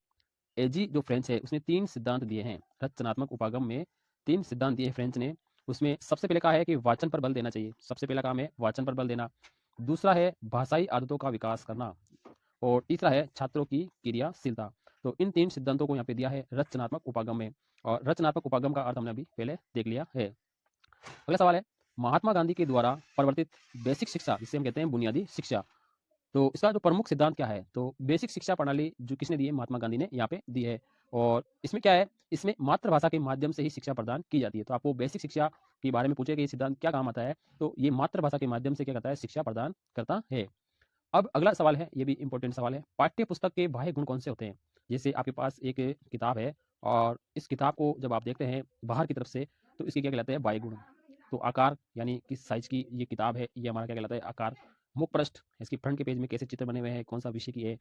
एजी जो फ्रेंच है उसने 3 सिद्धांत दिए हैं। रचनात्मक उपागम में 3 सिद्धांत दिए फ्रेंच ने। उसमें सबसे पहले कहा है कि वाचन पर बल देना चाहिए, सबसे पहला काम है वाचन पर बल देना। दूसरा है भाषाई आदतों का विकास करना और तीसरा है छात्रों की क्रियाशीलता। तो इन 3 सिद्धांतों को यहाँ पे दिया है रचनात्मक उपागम में, और रचनात्मक उपागम का अर्थ हमने अभी पहले देख लिया है। अगला सवाल है, महात्मा गांधी के द्वारा प्रवर्तित बेसिक शिक्षा जिसे हम कहते हैं बुनियादी शिक्षा, तो इसका जो प्रमुख सिद्धांत क्या है? तो बेसिक शिक्षा प्रणाली जो किसने दी है? महात्मा गांधी ने यहाँ पे दी है। और इसमें क्या है? इसमें मातृभाषा के माध्यम से ही शिक्षा प्रदान की जाती है। तो आपको बेसिक शिक्षा के बारे में पूछे कि ये सिद्धांत क्या काम आता है, तो ये मातृभाषा के माध्यम से क्या करता है? शिक्षा प्रदान करता है। अब अगला सवाल है, ये भी इंपॉर्टेंट सवाल है, पाठ्य पुस्तक के बाह्य गुण कौन से होते हैं? जैसे आपके पास एक किताब है और इस किताब को जब आप देखते हैं बाहर की तरफ से, तो इसके क्या कहलाते हैं? बाह्य गुण। तो आकार, यानी किस साइज की ये किताब है, ये हमारा क्या कहलाता है? आकार। मुख पृष्ठ, इसकी फ्रंट के पेज में कैसे चित्र बने हुए हैं, कौन सा विषय की है।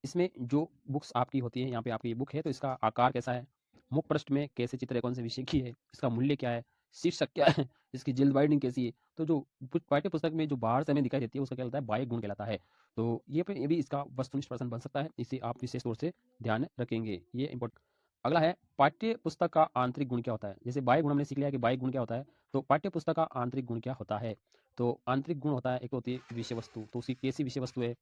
इसमें जो बुक्स आपकी होती है, यहाँ पे आपकी बुक है तो इसका आकार कैसा है, मुख पृष्ठ में कैसे चित्र है, कौन से विषय की है, इसका मूल्य क्या है, शीर्षक क्या है, इसकी जिल्द बाइंडिंग कैसी है। तो जो पाठ्य पुस्तक में जो बाहर से हमें दिखाई देती है उसका क्या कहलाता है? बाह्य गुण कहलाता है। तो ये भी इसका वस्तुनिष्ठ प्रश्न बन सकता है, इसे आप विशेष तौर से ध्यान रखेंगे, ये इंपॉर्टेंट। अगला है, पाठ्य पुस्तक का आंतरिक गुण क्या होता है? जैसे बाह्य गुण हमने सीख लिया कि बाह्य गुण क्या होता है, तो पाठ्य पुस्तक का आंतरिक गुण क्या होता है? तो आंतरिक गुण होता है, एक तो होती है विषय वस्तु, तो उसकी कैसी विषय वस्तु है,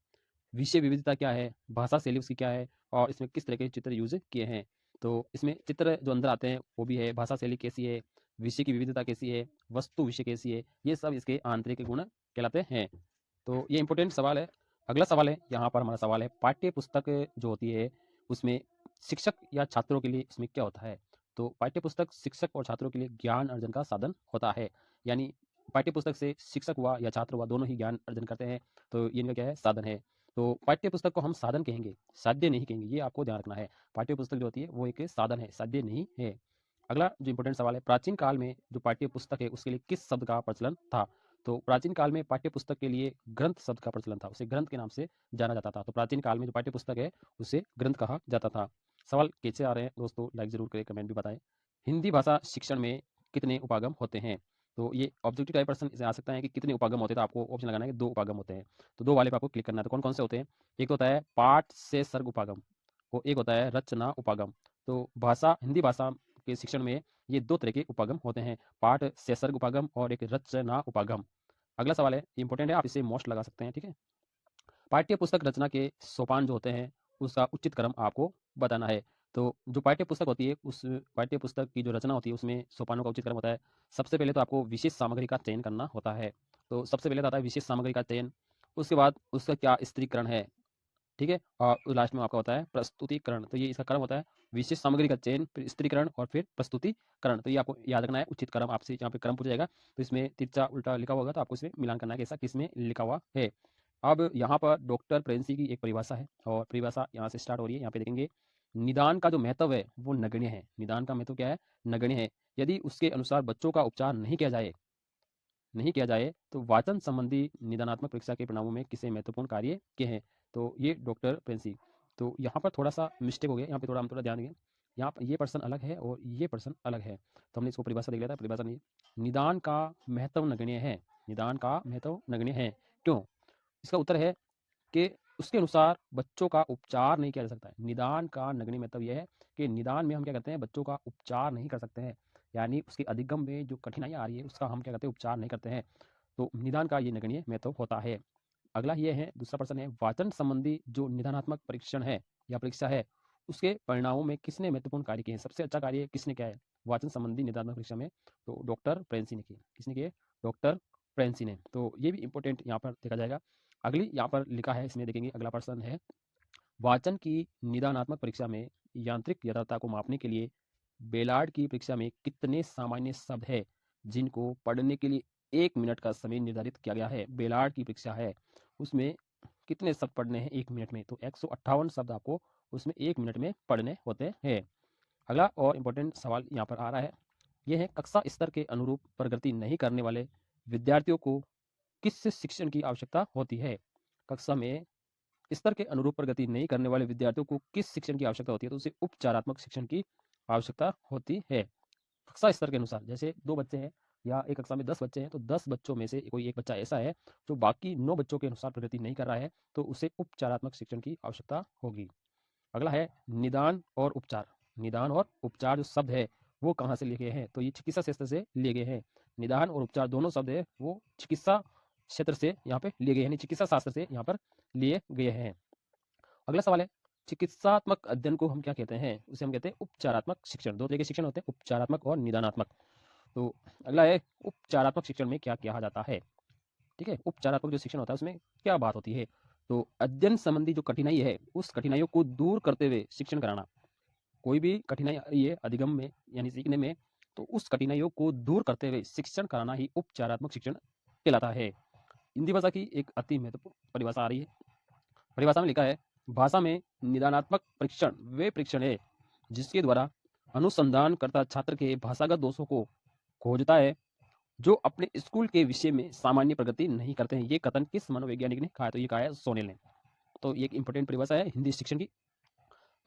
विषय विविधता क्या है, भाषा शैली उसकी क्या है, और इसमें किस तरह के चित्र यूज किए हैं। तो इसमें चित्र जो अंदर आते हैं वो भी है, भाषा शैली कैसी है, विषय की विविधता कैसी है, वस्तु विषय कैसी है, ये सब इसके आंतरिक गुण कहलाते हैं। तो ये इंपॉर्टेंट सवाल है। अगला सवाल है, यहाँ पर हमारा सवाल है, पाठ्य पुस्तक जो होती है उसमें शिक्षक या छात्रों के लिए इसमें क्या होता है? तो पाठ्य पुस्तक शिक्षक और छात्रों के लिए ज्ञान अर्जन का साधन होता है। यानी पाठ्य पुस्तक से शिक्षक हुआ या छात्र हुआ दोनों ही ज्ञान अर्जन करते हैं, तो ये इनका क्या है? साधन है। तो पाठ्य पुस्तक को हम साधन कहेंगे, साध्य नहीं कहेंगे, ये आपको ध्यान रखना है। पाठ्य पुस्तक जो होती है वो एक साधन है, साध्य नहीं है। अगला जो इंपॉर्टेंट सवाल है, प्राचीन काल में जो पाठ्य पुस्तक है उसके लिए किस शब्द का प्रचलन था? तो प्राचीन काल में पाठ्य पुस्तक के लिए ग्रंथ शब्द का प्रचलन था, उसे ग्रंथ के नाम से जाना जाता था। तो प्राचीन काल में जो पाठ्य पुस्तक है उसे ग्रंथ कहा जाता था। सवाल कैसे आ रहे हैं दोस्तों, लाइक जरूर करें, कमेंट भी बताएं। हिंदी भाषा शिक्षण में कितने उपागम होते हैं? तो ये ऑब्जेक्टिव टाइप प्रश्न इसे आ सकता है कि कितने उपागम होते हैं, तो आपको ऑप्शन लगाना है कि 2 उपागम होते हैं। तो 2 वाले पे आपको क्लिक करना है। तो कौन कौन से होते हैं? एक होता है पाठ से सर्ग उपागम, और एक होता है रचना उपागम। तो भाषा, हिंदी भाषा के शिक्षण में ये 2 तरह के उपागम होते हैं, पाठ से सर्ग उपागम और एक रचना उपागम। अगला सवाल है, इंपॉर्टेंट है, आप इसे मोस्ट लगा सकते हैं, ठीक है। पाठ्य पुस्तक रचना के सोपान जो होते हैं उसका उचित क्रम आपको बताना है। तो जो पाठ्य पुस्तक होती है उस पाठ्य पुस्तक की जो रचना होती है उसमें सोपानों का उचित क्रम होता है। सबसे पहले तो आपको विशेष सामग्री का चयन करना होता है। तो सबसे पहले तो आता है विशेष सामग्री का चयन, उसके बाद उसका क्या स्त्रीकरण है, ठीक है, और लास्ट में आपका होता है प्रस्तुतिकरण। तो ये इसका क्रम होता है, विशेष सामग्री का चयन, फिर स्त्रीकरण और फिर प्रस्तुतिकरण। तो ये आपको याद रखना है, उचित क्रम आपसे यहाँ पे क्रम पूछा जाएगा। तो इसमें तिरछा उल्टा लिखा होगा तो आपको इसमें मिलान करना है कि ऐसा किस में लिखा हुआ है। अब यहाँ पर डॉक्टर प्रेंसी की एक परिभाषा है और परिभाषा यहाँ से स्टार्ट हो रही है। यहाँ पे देखेंगे, निदान का जो महत्व है वो नगण्य है। निदान का महत्व क्या है? नगण्य है। यदि उसके अनुसार बच्चों का उपचार नहीं किया जाए तो वाचन संबंधी निदानात्मक परीक्षा के परिणामों में किसी महत्वपूर्ण कार्य के हैं। तो ये डॉक्टर प्रेंसी। तो यहाँ पर थोड़ा सा मिस्टेक हो गया, यहाँ पे थोड़ा हम ध्यान देंगे। यहाँ पर ये पर्सन अलग है और ये पर्सन अलग है। तो हमने इसको परिभाषा देख लिया था। परिभाषा नहीं, निदान का महत्व नगण्य है। निदान का महत्व नगण्य है। क्यों? इसका उत्तर है कि उसके अनुसार बच्चों का उपचार नहीं किया जा सकता है। निदान का नगण्य मतलब यह है कि निदान में हम क्या करते हैं, बच्चों का उपचार नहीं कर सकते हैं, यानी उसके अधिगम में जो कठिनाइयाँ आ रही है उसका हम क्या करते हैं, उपचार नहीं करते हैं। तो निदान का ये नगण्य महत्व होता है। अगला ये है, दूसरा प्रश्न है, वाचन संबंधी जो निदानात्मक परीक्षण है या परीक्षा है उसके परिणामों में किसने महत्वपूर्ण कार्य किए हैं? सबसे अच्छा कार्य किसने किया है वाचन संबंधी निदानात्मक परीक्षा में? तो डॉक्टर प्रेंसी ने किए। किसने किए? डॉक्टर प्रेंसी ने। तो ये भी इंपॉर्टेंट यहाँ पर देखा जाएगा। अगली यहाँ पर लिखा है, इसमें देखेंगे अगला प्रश्न है, वाचन की निदानात्मक परीक्षा में यांत्रिक यथार्थता को मापने के लिए बेलार्ड की परीक्षा में कितने सामान्य शब्द है जिनको पढ़ने के लिए 1 मिनट का समय निर्धारित किया गया है? बेलार्ड की परीक्षा है, उसमें कितने शब्द पढ़ने हैं 1 मिनट में? तो 158 शब्द आपको उसमें 1 मिनट में पढ़ने होते हैं। अगला और इम्पोर्टेंट सवाल यहाँ पर आ रहा है, यह है, कक्षा स्तर के अनुरूप प्रगति नहीं करने वाले विद्यार्थियों को किस शिक्षण की आवश्यकता होती है? कक्षा में स्तर के अनुरूप प्रगति नहीं करने वाले विद्यार्थियों को किस शिक्षण की आवश्यकता होती है? तो उसे उपचारात्मक शिक्षण की आवश्यकता होती है। कक्षा स्तर के अनुसार, जैसे 2 बच्चे हैं या एक कक्षा में 10 बच्चे हैं, तो 10 बच्चों में से कोई एक बच्चा ऐसा है जो बाकी 9 बच्चों के अनुसार प्रगति नहीं कर रहा है, तो उसे उपचारात्मक शिक्षण की आवश्यकता होगी। अगला है निदान और उपचार। निदान और उपचार जो शब्द है वो कहाँ से लिए गए हैं? तो ये चिकित्सा शास्त्र से लिए गए हैं। निदान और उपचार दोनों शब्द है वो चिकित्सा क्षेत्र से यहाँ पे लिए गए हैं, यानी चिकित्सा शास्त्र से यहाँ पर लिए गए हैं। अगला सवाल है, चिकित्सात्मक अध्ययन को हम क्या कहते हैं? उसे हम कहते हैं उपचारात्मक शिक्षण। दो तरह के शिक्षण होते हैं, उपचारात्मक और निदानात्मक। तो अगला है, उपचारात्मक शिक्षण में क्या किया जाता है? ठीक है, उपचारात्मक जो शिक्षण होता है उसमें क्या बात होती है? तो अध्ययन संबंधी जो कठिनाई है उस कठिनाइयों को दूर करते हुए शिक्षण कराना। कोई भी कठिनाई आ रही है अधिगम में यानी सीखने में, तो उस कठिनाइयों को दूर करते हुए शिक्षण कराना ही उपचारात्मक शिक्षण कहलाता है। हिंदी भाषा की एक अति महत्वपूर्ण परिभाषा आ रही है। परिभाषा में लिखा है, भाषा में निदानात्मक परीक्षण वे परीक्षण है जिसके द्वारा अनुसंधानकर्ता छात्र के भाषागत दोषों को खोजता है जो अपने स्कूल के विषय में सामान्य प्रगति नहीं करते हैं। ये कथन किस मनोवैज्ञानिक ने कहा है? तो ये कहा है सोनेल ने। तो ये एक इंपॉर्टेंट परिभाषा है हिंदी शिक्षण की।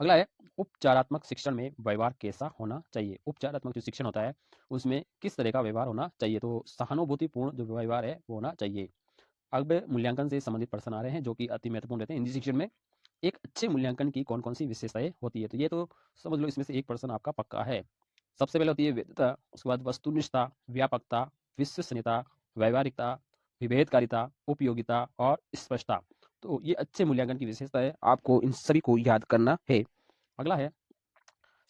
अगला है, उपचारात्मक शिक्षण में व्यवहार कैसा होना चाहिए? उपचारात्मक जो शिक्षण होता है उसमें किस तरह का व्यवहार होना चाहिए? तो सहानुभूतिपूर्ण जो व्यवहार है वो होना चाहिए। अब मूल्यांकन से संबंधित प्रश्न आ रहे हैं जो कि अति महत्वपूर्ण रहते हैं हिंदी शिक्षण में। एक अच्छे मूल्यांकन की कौन कौन सी विशेषताएं होती है? तो ये तो समझ लो इसमें से एक प्रश्न आपका पक्का है। सबसे पहले होती है वैधता, उसके बाद वस्तुनिष्ठता, व्यापकता, विश्वसनीयता, व्यावहारिकता, विभेदकारिता, उपयोगिता और स्पष्टता। तो ये अच्छे मूल्यांकन की विशेषता है, आपको इन सभी को याद करना है। अगला है,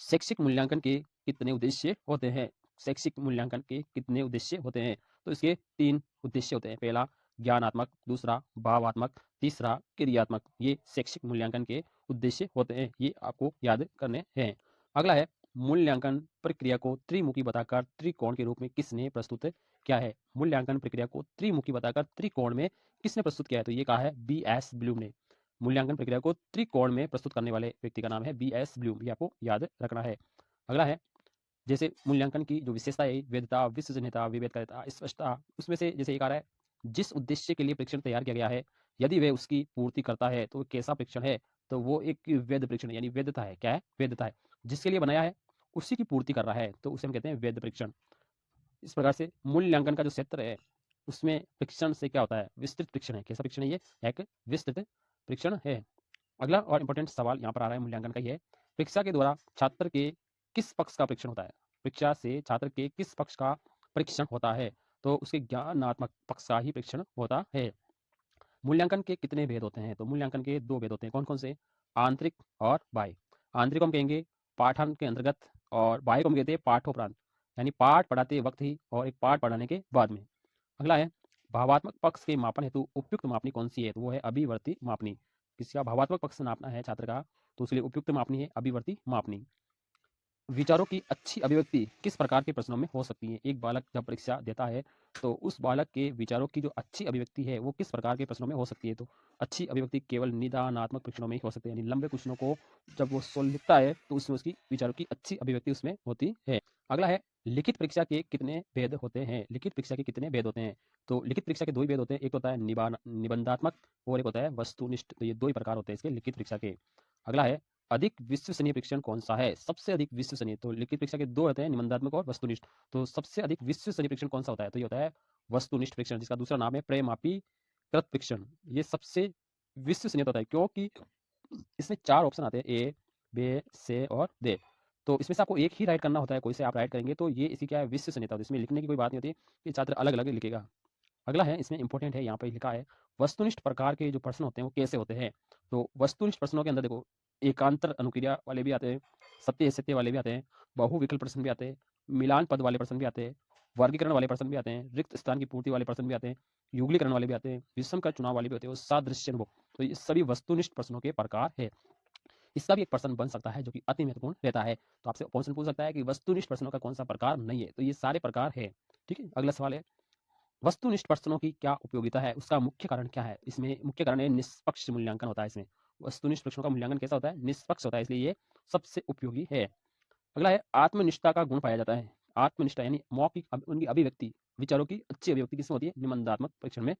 शैक्षिक मूल्यांकन के कितने उद्देश्य होते हैं? शैक्षिक मूल्यांकन के कितने उद्देश्य होते हैं? तो इसके 3 उद्देश्य होते हैं। पहला ज्ञानात्मक, दूसरा भावात्मक, तीसरा क्रियात्मक। ये शैक्षिक मूल्यांकन के उद्देश्य होते हैं, ये आपको याद करने हैं। अगला है, मूल्यांकन प्रक्रिया को त्रिमुखी बताकर त्रिकोण के रूप में किसने प्रस्तुत किया है? मूल्यांकन प्रक्रिया को त्रिमुखी बताकर त्रिकोण में किसने प्रस्तुत किया है? तो ये कहा है B.S. ब्लूम ने। मूल्यांकन प्रक्रिया को त्रिकोण में प्रस्तुत करने वाले व्यक्ति का नाम है B.S. ब्लूम, ये आपको याद रखना है। अगला है, जैसे मूल्यांकन की जो विशेषता है वैधता, विश्वसनीयता, विभेदकारिता, स्पष्टता, उसमें से जैसे एक आ रहा है, जिस उद्देश्य के लिए परीक्षण तैयार किया गया है यदि वह उसकी पूर्ति करता है तो कैसा परीक्षण है? तो वो एक वैध परीक्षण यानी वैधता है। क्या है? वैधता है। जिसके लिए बनाया है उसी की पूर्ति कर रहा है तो उसे हम कहते हैं वैध परीक्षण। इस प्रकार से मूल्यांकन का जो क्षेत्र है उसमें परीक्षण से क्या होता है? विस्तृत परीक्षण है। कैसा परीक्षण है? ये एक विस्तृत परीक्षण है। अगला और इम्पोर्टेंट सवाल यहाँ पर आ रहा है मूल्यांकन का, ये है, परीक्षा के द्वारा छात्र के किस पक्ष का परीक्षण होता है? परीक्षा से छात्र के किस पक्ष का परीक्षण होता है? तो उसके ज्ञानात्मक पक्ष का ही परीक्षण होता है। मूल्यांकन के कितने भेद होते हैं? तो मूल्यांकन के 2 भेद होते हैं। कौन कौन से? आंतरिक और बाह्य। आंतरिक को हम कहेंगे पाठन के अंतर्गत और बाह्य को हम कहते हैं पाठोपरांत, यानी पाठ पढ़ाते वक्त ही और एक पाठ पढ़ाने के बाद में। अगला है, भावात्मक पक्ष के मापन हेतु उपयुक्त मापनी कौन सी है? तो वो है अभिवर्ती मापनी। किसी का भावात्मक पक्ष नापना है छात्र का तो उसके लिए उपयुक्त मापनी है अभिवर्ती मापनी। विचारों की अच्छी अभिव्यक्ति किस प्रकार के प्रश्नों में हो सकती है? एक बालक जब परीक्षा देता है तो उस बालक के विचारों की जो अच्छी अभिव्यक्ति है वो किस प्रकार के प्रश्नों में हो सकती है? तो अच्छी अभिव्यक्ति केवल निदानात्मक प्रश्नों में ही हो सकती है, यानी लंबे क्वेश्चनों को जब वो सोल्व लिखता है तो उसमें उसकी विचारों की अच्छी अभिव्यक्ति उसमें होती है। अगला है, लिखित परीक्षा के कितने भेद होते हैं? लिखित परीक्षा के कितने भेद होते हैं? तो लिखित परीक्षा के 2 ही भेद होते हैं, एक होता है निबंधात्मक और एक होता है वस्तुनिष्ठ। तो ये 2 ही प्रकार होते हैं इसके लिखित परीक्षा के। अगला है, अधिक विश्वसनीय परीक्षण कौन सा है? सबसे अधिक विश्वसनीय, तो लिखित परीक्षा के दो होते हैं, निबंधात्मक और वस्तुनिष्ठ। तो सबसे अधिक विश्वसनीय परीक्षण कौन सा होता है? तो ये होता है वस्तुनिष्ठ परीक्षण, जिसका दूसरा नाम है प्रमापीकृत परीक्षण। ये सबसे विश्वसनीय होता है, क्योंकि इसमें 4 ऑप्शन आते हैं, ए, बी, सी और डी। तो इसमें से आपको एक ही राइट करना होता है, कोई से आप राइट करेंगे तो ये इसकी क्या है, विश्वसनीयता होती है। इसमें लिखने की कोई बात नहीं होती कि छात्र अलग-अलग लिखेगा। अगला है, इसमें इंपॉर्टेंट है, यहाँ पे लिखा है वस्तुनिष्ठ प्रकार के जो प्रश्न होते हैं वो कैसे होते हैं। तो वस्तुनिष्ठ प्रश्नों के अंदर देखो, एकांतर अनुक्रिया वाले भी आते हैं, सत्य असत्य वाले भी आते हैं, बहुविकल्प प्रश्न भी आते हैं, मिलान पद वाले प्रश्न भी आते हैं, वर्गीकरण वाले प्रश्न भी आते हैं, रिक्त स्थान की पूर्ति वाले प्रश्न भी आते हैं, युगलीकरण वाले भी आते हैं, विषम का चुनाव वाले भी होते हैं और सादृश्य अनुभव। तो ये सभी वस्तुनिष्ठ प्रश्नों के प्रकार है। इसका भी एक प्रश्न बन सकता है जो कि अति महत्वपूर्ण रहता है। तो आपसे क्वेश्चन पूछ सकता है कि वस्तुनिष्ठ प्रश्नों का कौन सा प्रकार नहीं है। तो ये सारे प्रकार है। ठीक है, अगला सवाल है, वस्तुनिष्ठ प्रश्नों की क्या उपयोगिता है, उसका मुख्य कारण क्या है? इसमें मुख्य कारण है निष्पक्ष मूल्यांकन होता है। इसमें वस्तुनिष्ठ प्रश्नों का मूल्यांकन कैसा होता है? निष्पक्ष होता है, इसलिए ये सबसे उपयोगी है। अगला है, आत्मनिष्ठता का गुण पाया जाता है। आत्मनिष्ठा यानी मौखिक उनकी अभिव्यक्ति, विचारों की अच्छी अभिव्यक्ति किसमें होती है? निबंधात्मक परीक्षण में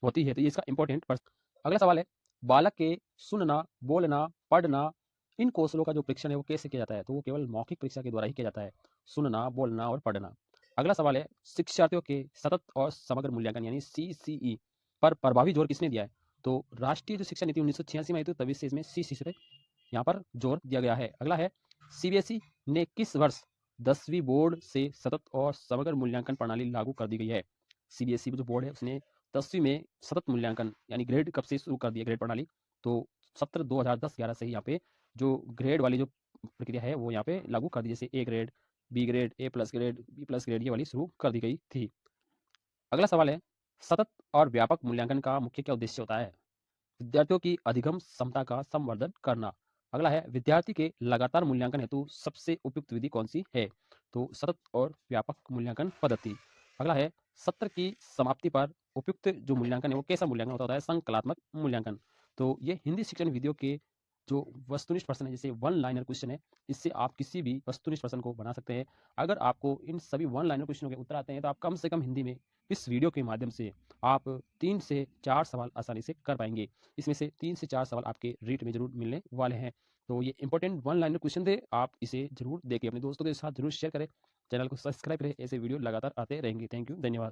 होती है। तो ये इसका इंपॉर्टेंट प्रश्न। अगला सवाल है, बालक के सुनना, बोलना, पढ़ना, इन कौशलों का जो परीक्षण है वो कैसे किया जाता है? तो वो केवल मौखिक परीक्षा के द्वारा ही किया जाता है, सुनना, बोलना और पढ़ना। अगला सवाल है, शिक्षार्थियों के सतत और समग्र मूल्यांकन यानी सीसीई पर प्रभावी जोर किसने दिया है? तो राष्ट्रीय जो शिक्षा नीति 1986 में आई थी, तभी से इसमें सीसीई से यहाँ पर जोर दिया गया है। अगला है, सीबीएसई ने किस वर्ष 10वीं बोर्ड से सतत और समग्र मूल्यांकन प्रणाली लागू कर दी गई है? सीबीएसई जो बोर्ड है उसने 10वीं में सतत मूल्यांकन यानी ग्रेड कब से शुरू कर दिया, ग्रेड प्रणाली? तो सत्र 2010-11 से ही यहाँ पे जो ग्रेड वाली जो प्रक्रिया है वो यहाँ पे लागू कर दी, जैसे A grade, B grade, A plus grade, B plus grade, ये वाली शुरू कर दी गई थी। अगला सवाल है, सतत और व्यापक मूल्यांकन का मुख्य क्या उद्देश्य होता है? विद्यार्थियों की अधिगम क्षमता का संवर्धन करना। अगला है, विद्यार्थी के लगातार मूल्यांकन हेतु सबसे उपयुक्त विधि कौन सी है? तो सतत और व्यापक मूल्यांकन पद्धति। अगला है, सत्र की समाप्ति पर उपयुक्त जो मूल्यांकन है वो कैसा मूल्यांकन होता है? संकलात्मक मूल्यांकन। तो ये हिंदी शिक्षण वीडियो के जो वस्तुनिष्ठ प्रश्न है, जैसे वन लाइनर क्वेश्चन है, इससे आप किसी भी वस्तुनिष्ठ प्रश्न को बना सकते हैं। अगर आपको इन सभी वन लाइनर क्वेश्चनों के उत्तर आते हैं तो आप कम से कम हिंदी में इस वीडियो के माध्यम से आप 3 से 4 सवाल आसानी से कर पाएंगे। इसमें से 3 से 4 सवाल आपके रीट में ज़रूर मिलने वाले हैं। तो ये इंपॉर्टेंट वन लाइनर क्वेश्चन थे, आप इसे ज़रूर देखें, अपने दोस्तों के साथ ज़रूर शेयर करें, चैनल को सब्सक्राइब करें, ऐसे वीडियो लगातार आते रहेंगे। थैंक यू, धन्यवाद।